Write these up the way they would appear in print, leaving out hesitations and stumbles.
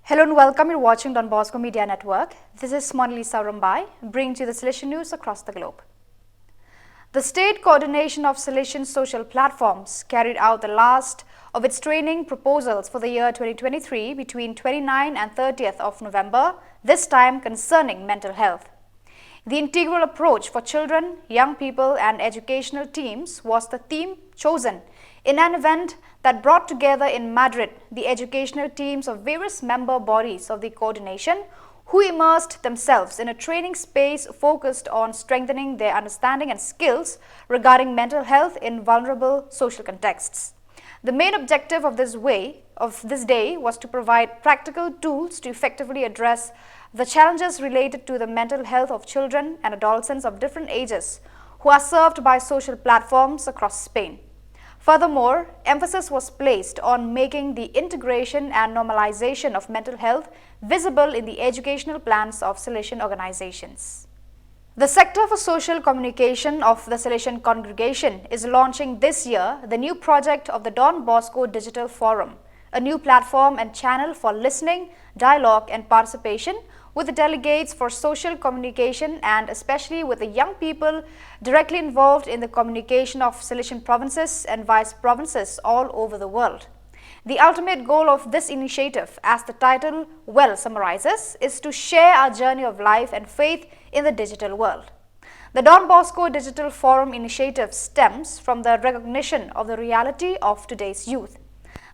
Hello and welcome. You're watching Don Bosco Media Network. This is Monalisa Rambai, bringing you the Salesian news across the globe. The State Coordination of Salesian Social Platforms carried out the last of its training proposals for the year 2023 between 29th and 30th of November, this time concerning mental health. The integral approach for children, young people and educational teams was the theme chosen in an event that brought together in Madrid the educational teams of various member bodies of the coordination who immersed themselves in a training space focused on strengthening their understanding and skills regarding mental health in vulnerable social contexts. The main objective of this day was to provide practical tools to effectively address the challenges related to the mental health of children and adolescents of different ages who are served by social platforms across Spain. Furthermore, emphasis was placed on making the integration and normalization of mental health visible in the educational plans of Salesian organizations. The Sector for Social Communication of the Salesian Congregation is launching this year the new project of the Don Bosco Digital Forum, a new platform and channel for listening, dialogue and participation with the delegates for social communication and especially with the young people directly involved in the communication of Salesian provinces and vice provinces all over the world. The ultimate goal of this initiative, as the title well summarizes, is to share our journey of life and faith in the digital world. The Don Bosco Digital Forum initiative stems from the recognition of the reality of today's youth.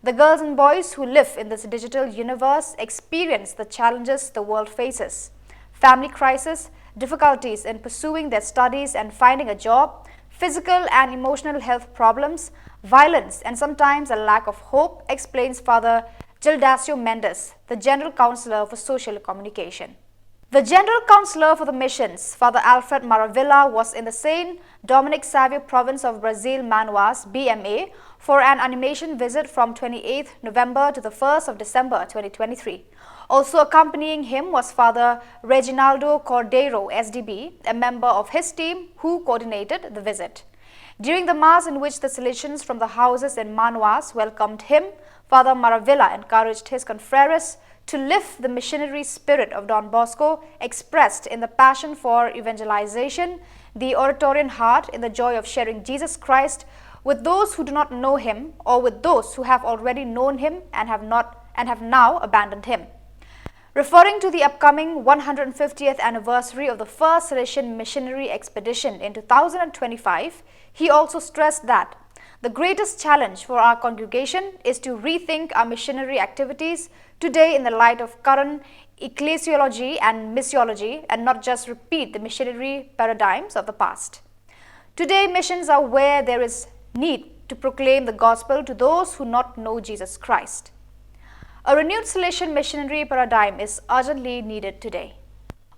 The girls and boys who live in this digital universe experience the challenges the world faces: family crisis, difficulties in pursuing their studies and finding a job, physical and emotional health problems, violence and sometimes a lack of hope, explains Father Gildacio Mendes, the General Counselor for Social Communication. The General Counselor for the Missions, Father Alfred Maravilla, was in the Saint Dominic Savio province of Brazil, Manaus, BMA, for an animation visit from 28th November to the 1st of December 2023. Also accompanying him was Father Reginaldo Cordeiro, SDB, a member of his team who coordinated the visit. During the Mass in which the Salesians from the houses in Manaus welcomed him, Father Maravilla encouraged his confreres to live the missionary spirit of Don Bosco expressed in the passion for evangelization, the Oratorian heart in the joy of sharing Jesus Christ with those who do not know him or with those who have already known him and have now abandoned him. Referring to the upcoming 150th anniversary of the first Salesian missionary expedition in 2025, he also stressed that the greatest challenge for our congregation is to rethink our missionary activities today in the light of current ecclesiology and missiology and not just repeat the missionary paradigms of the past. Today, missions are where there is need to proclaim the gospel to those who not know Jesus Christ. A renewed Salesian missionary paradigm is urgently needed today.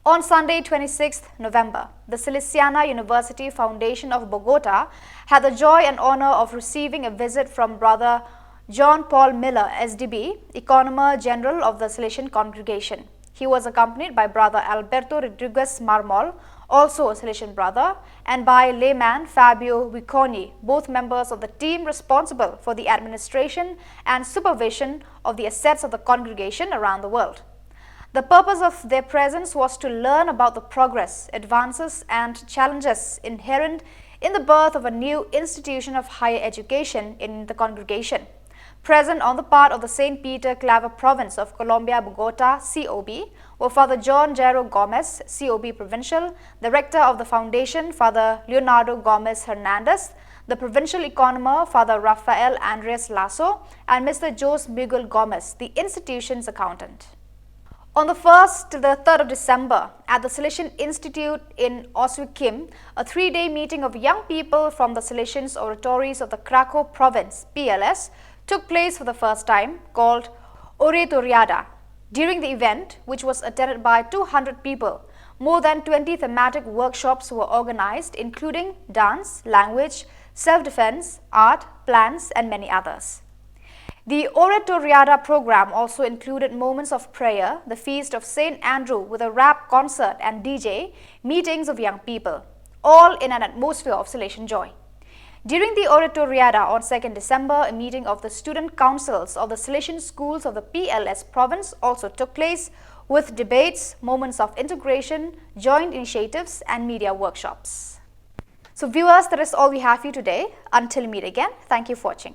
On Sunday, 26th November, the Salesiana University Foundation of Bogota had the joy and honor of receiving a visit from Brother John Paul Miller, SDB, Economer General of the Salesian Congregation. He was accompanied by Brother Alberto Rodriguez Marmol, also a Salesian brother, and by layman Fabio Viconi, both members of the team responsible for the administration and supervision of the assets of the congregation around the world. The purpose of their presence was to learn about the progress, advances and challenges inherent in the birth of a new institution of higher education in the congregation. Present on the part of the St. Peter Claver Province of Colombia, Bogota, COB, were Father John Jairo Gomez, COB Provincial, the Rector of the Foundation, Father Leonardo Gomez Hernandez, the Provincial Economer, Father Rafael Andres Lasso, and Mr. Jose Miguel Gomez, the institution's accountant. On the 1st to the 3rd of December, at the Salesian Institute in Oswiecim, a 3-day meeting of young people from the Salesian Oratories of the Krakow Province, PLS, took place for the first time, called Oratoriada. During the event, which was attended by 200 people, more than 20 thematic workshops were organized, including dance, language, self-defense, art, plants, and many others. The Oratoriada program also included moments of prayer, the feast of St. Andrew with a rap concert and DJ, meetings of young people, all in an atmosphere of Salesian joy. During the Oratoriada on 2nd December, a meeting of the student councils of the Salesian schools of the PLS province also took place, with debates, moments of integration, joint initiatives and media workshops. So viewers, that is all we have for you today. Until we meet again, thank you for watching.